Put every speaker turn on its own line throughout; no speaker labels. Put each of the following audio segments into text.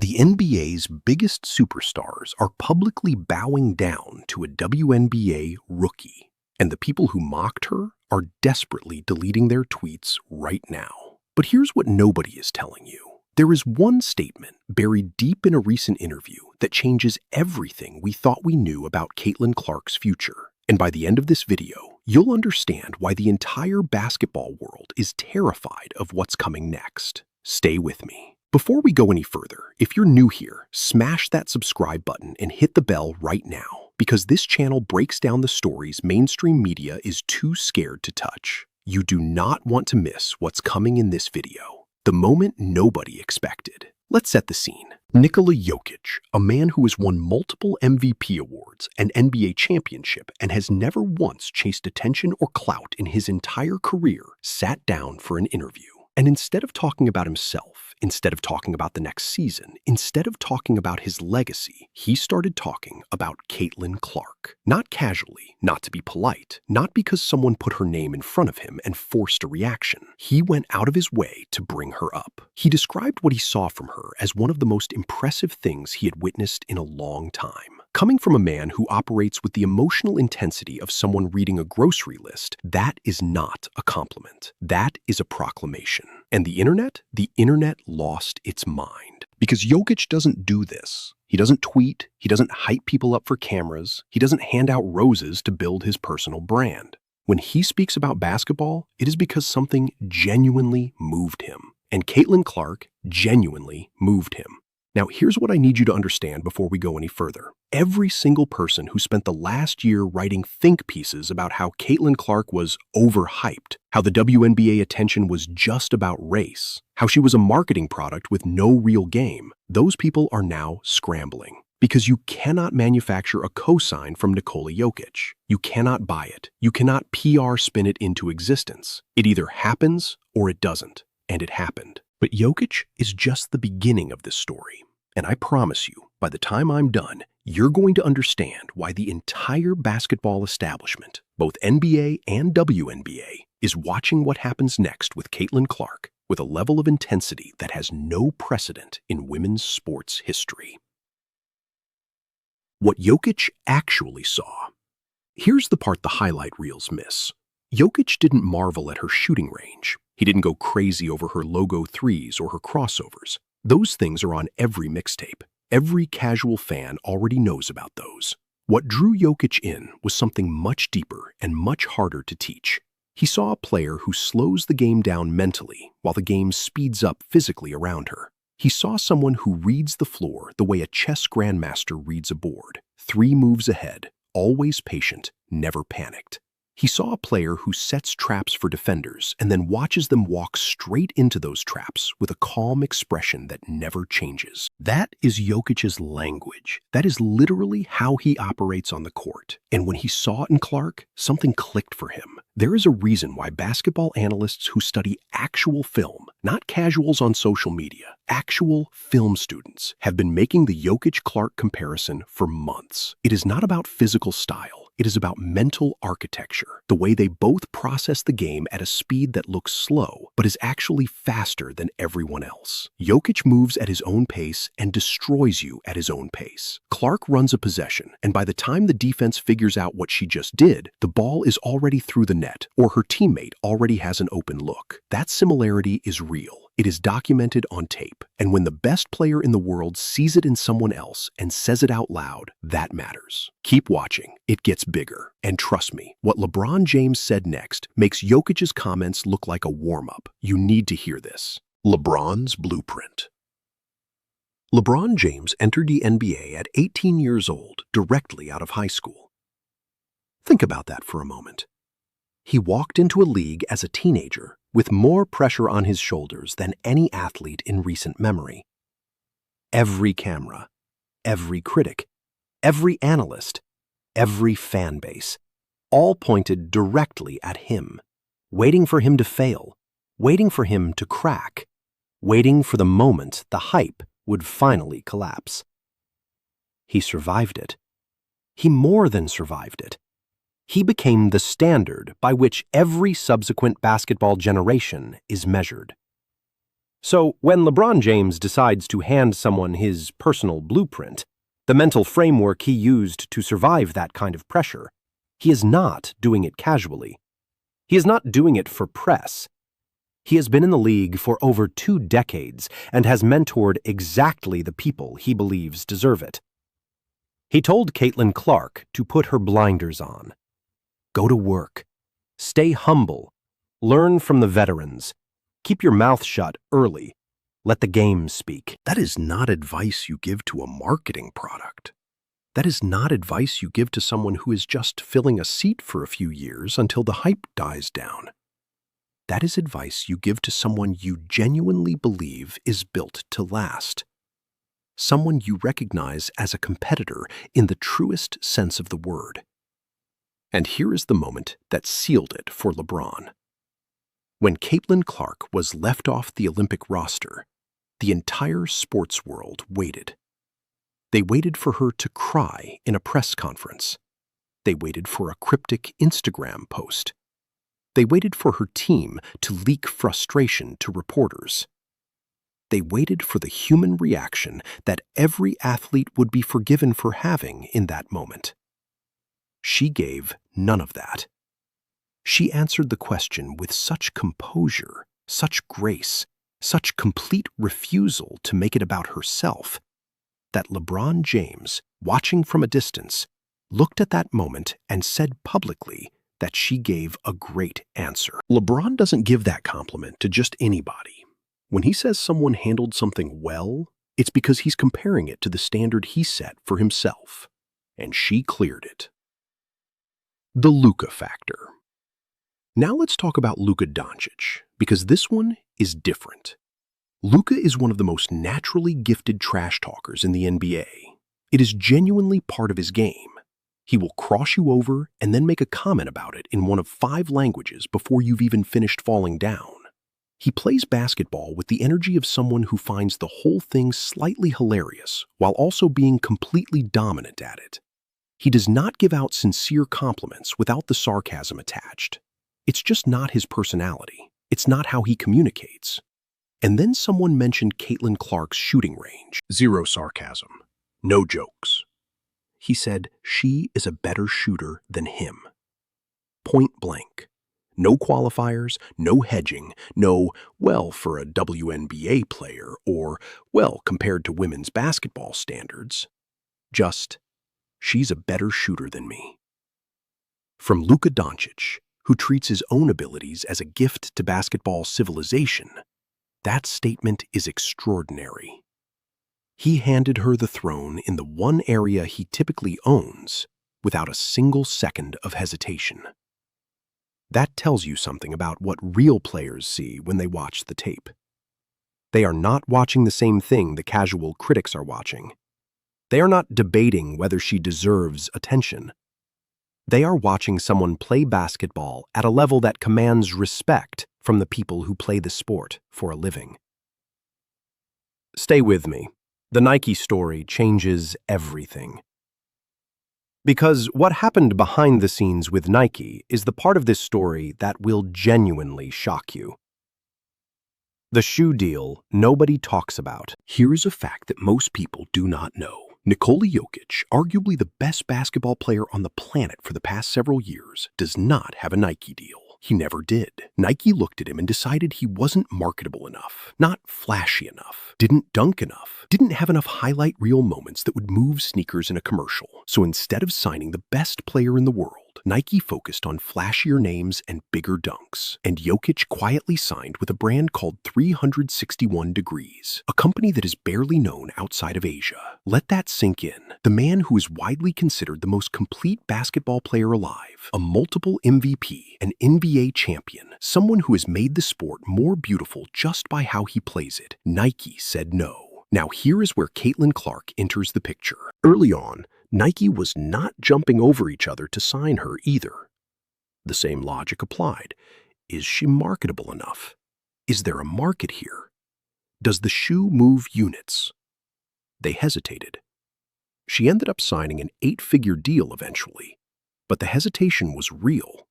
The NBA's biggest superstars are publicly bowing down to a WNBA rookie, and the people who mocked her are desperately deleting their tweets right now. But here's what nobody is telling you. There is one statement buried deep in a recent interview that changes everything we thought we knew about Caitlin Clark's future. And by the end of this video, you'll understand why the entire basketball world is terrified of what's coming next. Stay with me. Before we go any further, if you're new here, smash that subscribe button and hit the bell right now, because this channel breaks down the stories mainstream media is too scared to touch. You do not want to miss what's coming in this video, the moment nobody expected. Let's set the scene. Nikola Jokic, a man who has won multiple MVP awards and NBA championship and has never once chased attention or clout in his entire career, sat down for an interview. And instead of talking about himself, instead of talking about the next season, instead of talking about his legacy, he started talking about Caitlin Clark. Not casually, not to be polite, not because someone put her name in front of him and forced a reaction. He went out of his way to bring her up. He described what he saw from her as one of the most impressive things he had witnessed in a long time. Coming from a man who operates with the emotional intensity of someone reading a grocery list, that is not a compliment. That is a proclamation. And the internet lost its mind. Because Jokic doesn't do this. He doesn't tweet, he doesn't hype people up for cameras, he doesn't hand out roses to build his personal brand. When he speaks about basketball, it is because something genuinely moved him. And Caitlin Clark genuinely moved him. Now, here's what I need you to understand before we go any further. Every single person who spent the last year writing think pieces about how Caitlin Clark was overhyped, how the WNBA attention was just about race, how she was a marketing product with no real game, those people are now scrambling. Because you cannot manufacture a cosign from Nikola Jokic. You cannot buy it. You cannot PR spin it into existence. It either happens or it doesn't. And it happened. But Jokic is just the beginning of this story. And I promise you, by the time I'm done, you're going to understand why the entire basketball establishment, both NBA and WNBA, is watching what happens next with Caitlin Clark with a level of intensity that has no precedent in women's sports history. What Jokic actually saw. Here's the part the highlight reels miss. Jokic didn't marvel at her shooting range. He didn't go crazy over her logo threes or her crossovers. Those things are on every mixtape. Every casual fan already knows about those. What drew Jokic in was something much deeper and much harder to teach. He saw a player who slows the game down mentally while the game speeds up physically around her. He saw someone who reads the floor the way a chess grandmaster reads a board. 3 moves ahead, always patient, never panicked. He saw a player who sets traps for defenders and then watches them walk straight into those traps with a calm expression that never changes. That is Jokic's language. That is literally how he operates on the court. And when he saw it in Clark, something clicked for him. There is a reason why basketball analysts who study actual film, not casuals on social media, actual film students, have been making the Jokic-Clark comparison for months. It is not about physical style. It is about mental architecture, the way they both process the game at a speed that looks slow, but is actually faster than everyone else. Jokic moves at his own pace and destroys you at his own pace. Clark runs a possession, and by the time the defense figures out what she just did, the ball is already through the net, or her teammate already has an open look. That similarity is real. It is documented on tape, and when the best player in the world sees it in someone else and says it out loud, that matters. Keep watching. It gets bigger. And trust me, what LeBron James said next makes Jokic's comments look like a warm-up. You need to hear this. LeBron's blueprint. LeBron James entered the NBA at 18 years old, directly out of high school. Think about that for a moment. He walked into a league as a teenager with more pressure on his shoulders than any athlete in recent memory. Every camera, every critic, every analyst, every fan base, all pointed directly at him, waiting for him to fail, waiting for him to crack, waiting for the moment the hype would finally collapse. He survived it. He more than survived it. He became the standard by which every subsequent basketball generation is measured. So when LeBron James decides to hand someone his personal blueprint, the mental framework he used to survive that kind of pressure, he is not doing it casually. He is not doing it for press. He has been in the league for over 2 decades and has mentored exactly the people he believes deserve it. He told Caitlin Clark to put her blinders on. Go to work. Stay humble. Learn from the veterans. Keep your mouth shut early. Let the game speak. That is not advice you give to a marketing product. That is not advice you give to someone who is just filling a seat for a few years until the hype dies down. That is advice you give to someone you genuinely believe is built to last. Someone you recognize as a competitor in the truest sense of the word. And here is the moment that sealed it for LeBron. When Caitlin Clark was left off the Olympic roster, the entire sports world waited. They waited for her to cry in a press conference. They waited for a cryptic Instagram post. They waited for her team to leak frustration to reporters. They waited for the human reaction that every athlete would be forgiven for having in that moment. She gave none of that. She answered the question with such composure, such grace, such complete refusal to make it about herself, that LeBron James, watching from a distance, looked at that moment and said publicly that she gave a great answer. LeBron doesn't give that compliment to just anybody. When he says someone handled something well, it's because he's comparing it to the standard he set for himself, and she cleared it. The Luka factor. Now let's talk about Luka Doncic, because this one is different. Luka is one of the most naturally gifted trash talkers in the NBA. It is genuinely part of his game. He will cross you over and then make a comment about it in one of 5 languages before you've even finished falling down. He plays basketball with the energy of someone who finds the whole thing slightly hilarious while also being completely dominant at it. He does not give out sincere compliments without the sarcasm attached. It's just not his personality. It's not how he communicates. And then someone mentioned Caitlin Clark's shooting range. Zero sarcasm. No jokes. He said she is a better shooter than him. Point blank. No qualifiers, no hedging, no, well, for a WNBA player, or, well, compared to women's basketball standards. Just, she's a better shooter than me. From Luka Doncic, who treats his own abilities as a gift to basketball civilization, that statement is extraordinary. He handed her the throne in the one area he typically owns without a single second of hesitation. That tells you something about what real players see when they watch the tape. They are not watching the same thing the casual critics are watching. They are not debating whether she deserves attention. They are watching someone play basketball at a level that commands respect from the people who play the sport for a living. Stay with me. The Nike story changes everything. Because what happened behind the scenes with Nike is the part of this story that will genuinely shock you. The shoe deal nobody talks about. Here is a fact that most people do not know. Nikola Jokic, arguably the best basketball player on the planet for the past several years, does not have a Nike deal. He never did. Nike looked at him and decided he wasn't marketable enough, not flashy enough, didn't dunk enough, didn't have enough highlight reel moments that would move sneakers in a commercial. So instead of signing the best player in the world, Nike focused on flashier names and bigger dunks. And Jokic quietly signed with a brand called 361 Degrees, a company that is barely known outside of Asia. Let that sink in. The man who is widely considered the most complete basketball player alive, a multiple MVP, an NBA champion, someone who has made the sport more beautiful just by how he plays it. Nike said no. Now here is where Caitlin Clark enters the picture. Early on, Nike was not jumping over each other to sign her either. The same logic applied. Is she marketable enough? Is there a market here? Does the shoe move units? They hesitated. She ended up signing an 8-figure deal eventually, but the hesitation was real.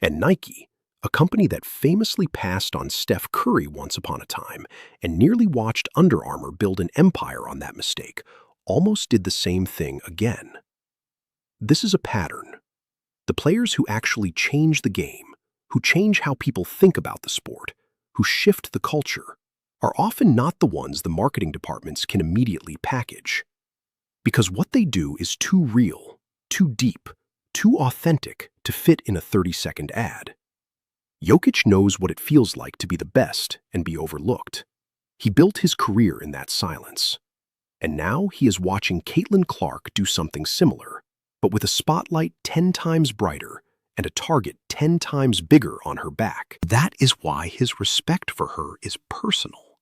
And Nike, a company that famously passed on Steph Curry once upon a time and nearly watched Under Armour build an empire on that mistake, almost did the same thing again. This is a pattern. The players who actually change the game, who change how people think about the sport, who shift the culture, are often not the ones the marketing departments can immediately package. Because what they do is too real, too deep, too authentic to fit in a 30-second ad. Jokić knows what it feels like to be the best and be overlooked. He built his career in that silence. And now he is watching Caitlin Clark do something similar, but with a spotlight 10 times brighter and a target 10 times bigger on her back. That is why his respect for her is personal.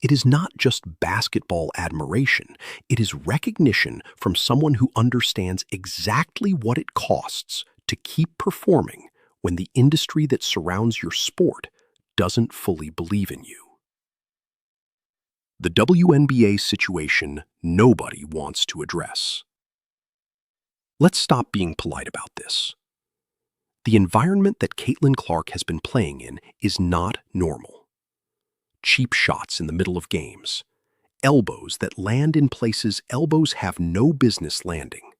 It is not just basketball admiration. It is recognition from someone who understands exactly what it costs to keep performing when the industry that surrounds your sport doesn't fully believe in you. The WNBA situation nobody wants to address. Let's stop being polite about this. The environment that Caitlin Clark has been playing in is not normal. Cheap shots in the middle of games, elbows that land in places elbows have no business landing,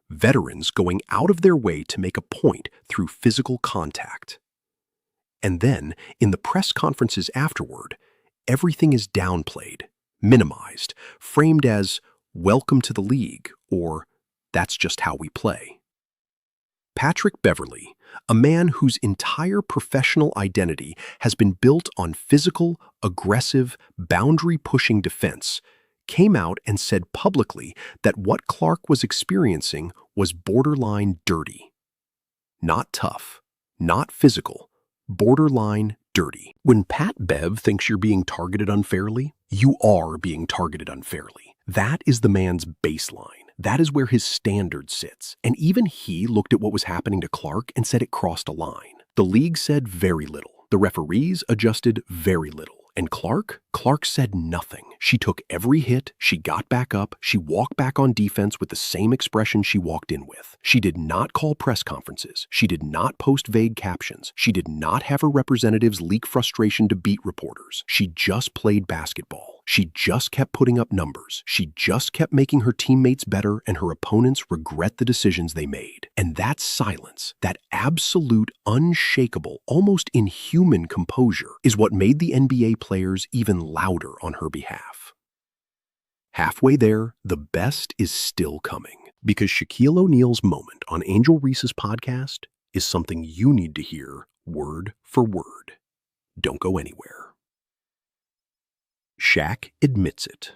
veterans going out of their way to make a point through physical contact. And then, in the press conferences afterward, everything is downplayed, minimized, framed as, "Welcome to the league," or "That's just how we play." Patrick Beverley, a man whose entire professional identity has been built on physical, aggressive, boundary-pushing defense, came out and said publicly that what Clark was experiencing was borderline dirty. Not tough, not physical, borderline dirty. When Pat Bev thinks you're being targeted unfairly, you are being targeted unfairly. That is the man's baseline. That is where his standard sits. And even he looked at what was happening to Clark and said it crossed a line. The league said very little. The referees adjusted very little. And Clark said nothing. She took every hit, she got back up, she walked back on defense with the same expression she walked in with. She did not call press conferences. She did not post vague captions. She did not have her representatives leak frustration to beat reporters. She just played basketball. She just kept putting up numbers. She just kept making her teammates better and her opponents regret the decisions they made. And that silence, that absolute, unshakable, almost inhuman composure is what made the NBA players even louder on her behalf. Halfway there, the best is still coming, because Shaquille O'Neal's moment on Angel Reese's podcast is something you need to hear word for word. Don't go anywhere. Shaq admits it.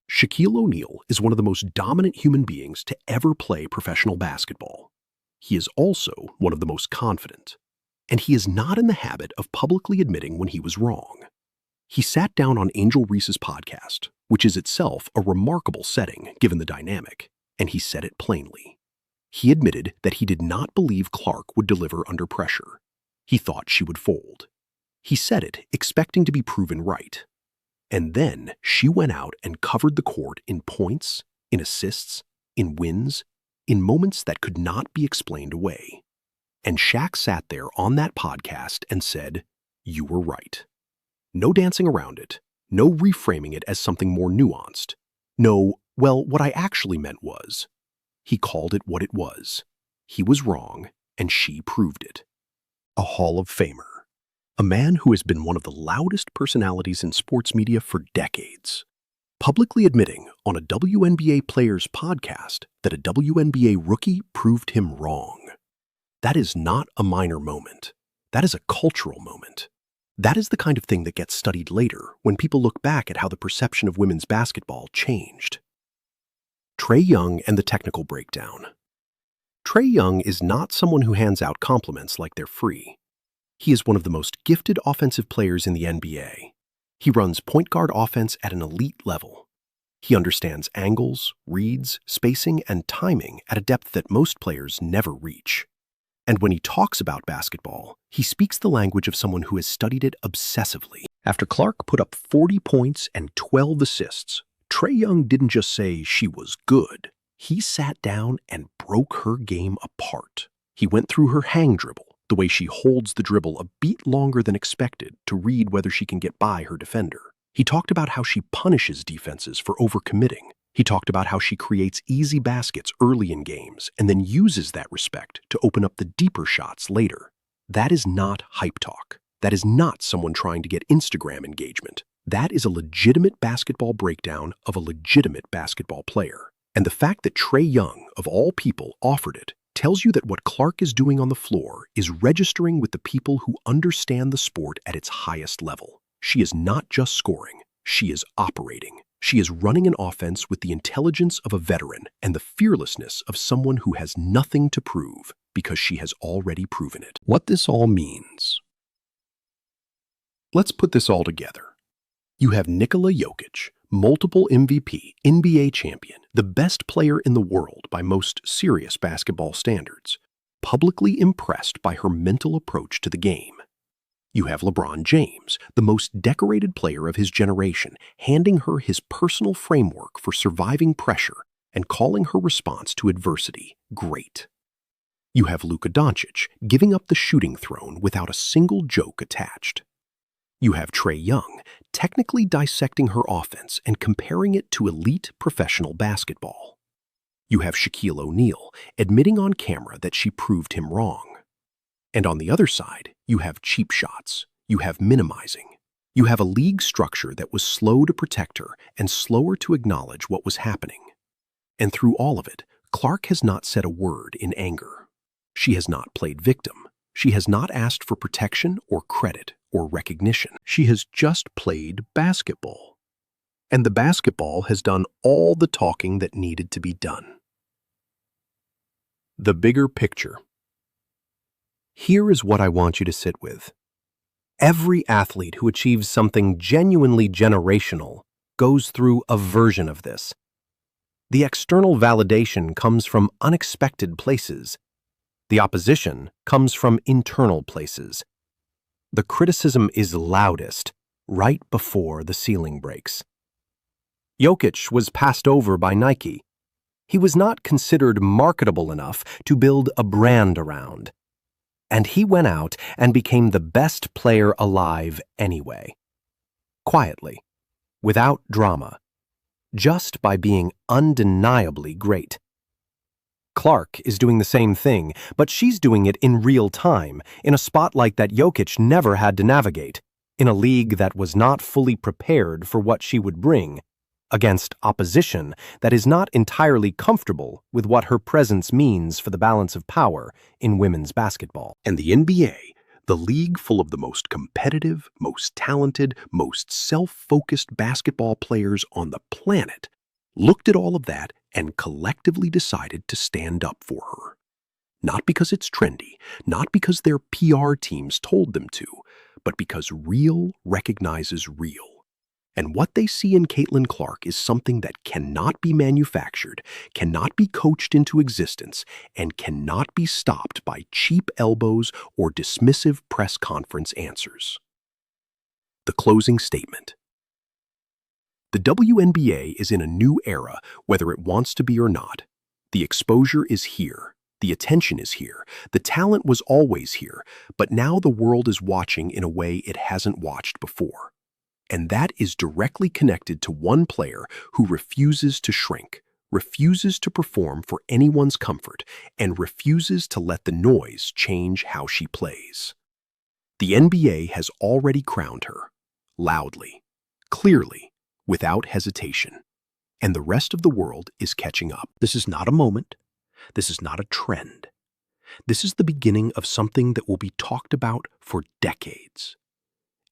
Shaquille O'Neal is one of the most dominant human beings to ever play professional basketball. He is also one of the most confident, and he is not in the habit of publicly admitting when he was wrong. He sat down on Angel Reese's podcast, which is itself a remarkable setting given the dynamic, and he said it plainly. He admitted that he did not believe Clark would deliver under pressure. He thought she would fold. He said it expecting to be proven right. And then she went out and covered the court in points, in assists, in wins, in moments that could not be explained away. And Shaq sat there on that podcast and said, "You were right." No dancing around it, no reframing it as something more nuanced. No, well, what I actually meant was. He called it what it was. He was wrong, and she proved it. A Hall of Famer. A man who has been one of the loudest personalities in sports media for decades, publicly admitting on a WNBA player's podcast that a WNBA rookie proved him wrong. That is not a minor moment. That is a cultural moment. That is the kind of thing that gets studied later when people look back at how the perception of women's basketball changed. Trae Young and the technical breakdown. Trae Young is not someone who hands out compliments like they're free. He is one of the most gifted offensive players in the NBA. He runs point guard offense at an elite level. He understands angles, reads, spacing, and timing at a depth that most players never reach. And when he talks about basketball, he speaks the language of someone who has studied it obsessively. After Clark put up 40 points and 12 assists, Trae Young didn't just say she was good. He sat down and broke her game apart. He went through her hang dribble, the way she holds the dribble a beat longer than expected to read whether she can get by her defender. He talked about how she punishes defenses for overcommitting. He talked about how she creates easy baskets early in games and then uses that respect to open up the deeper shots later. That is not hype talk. That is not someone trying to get Instagram engagement. That is a legitimate basketball breakdown of a legitimate basketball player. And the fact that Trae Young, of all people, offered it tells you that what Clark is doing on the floor is registering with the people who understand the sport at its highest level. She is not just scoring, she is operating. She is running an offense with the intelligence of a veteran and the fearlessness of someone who has nothing to prove because she has already proven it. What this all means. Let's put this all together. You have Nikola Jokic, multiple MVP, NBA champion, the best player in the world by most serious basketball standards, publicly impressed by her mental approach to the game. You have LeBron James, the most decorated player of his generation, handing her his personal framework for surviving pressure and calling her response to adversity great. You have Luka Doncic giving up the shooting throne without a single joke attached. You have Trae Young technically dissecting her offense and comparing it to elite professional basketball. You have Shaquille O'Neal admitting on camera that she proved him wrong. And on the other side, you have cheap shots, you have minimizing. You have a league structure that was slow to protect her and slower to acknowledge what was happening. And through all of it, Clark has not said a word in anger. She has not played victim. She has not asked for protection or credit or recognition. She has just played basketball. And the basketball has done all the talking that needed to be done. The bigger picture. Here is what I want you to sit with. Every athlete who achieves something genuinely generational goes through a version of this. The external validation comes from unexpected places. The opposition comes from internal places. The criticism is loudest right before the ceiling breaks. Jokic was passed over by Nike. He was not considered marketable enough to build a brand around. And he went out and became the best player alive anyway. Quietly, without drama, just by being undeniably great. Clark is doing the same thing, but she's doing it in real time, in a spotlight that Jokic never had to navigate, in a league that was not fully prepared for what she would bring, against opposition that is not entirely comfortable with what her presence means for the balance of power in women's basketball. And the NBA, the league full of the most competitive, most talented, most self-focused basketball players on the planet, looked at all of that and collectively decided to stand up for her. Not because it's trendy, not because their PR teams told them to, but because real recognizes real. And what they see in Caitlin Clark is something that cannot be manufactured, cannot be coached into existence, and cannot be stopped by cheap elbows or dismissive press conference answers. The closing statement. The WNBA is in a new era, whether it wants to be or not. The exposure is here. The attention is here. The talent was always here, but now the world is watching in a way it hasn't watched before. And that is directly connected to one player who refuses to shrink, refuses to perform for anyone's comfort, and refuses to let the noise change how she plays. The NBA has already crowned her, loudly, clearly, without hesitation. And the rest of the world is catching up. This is not a moment. This is not a trend. This is the beginning of something that will be talked about for decades.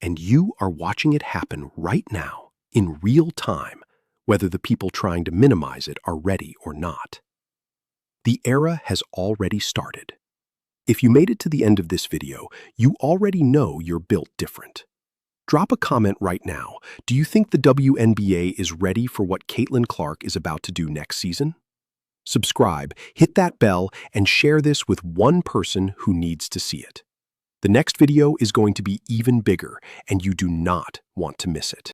And you are watching it happen right now, in real time, whether the people trying to minimize it are ready or not. The era has already started. If you made it to the end of this video, you already know you're built different. Drop a comment right now. Do you think the WNBA is ready for what Caitlin Clark is about to do next season? Subscribe, hit that bell, and share this with one person who needs to see it. The next video is going to be even bigger, and you do not want to miss it.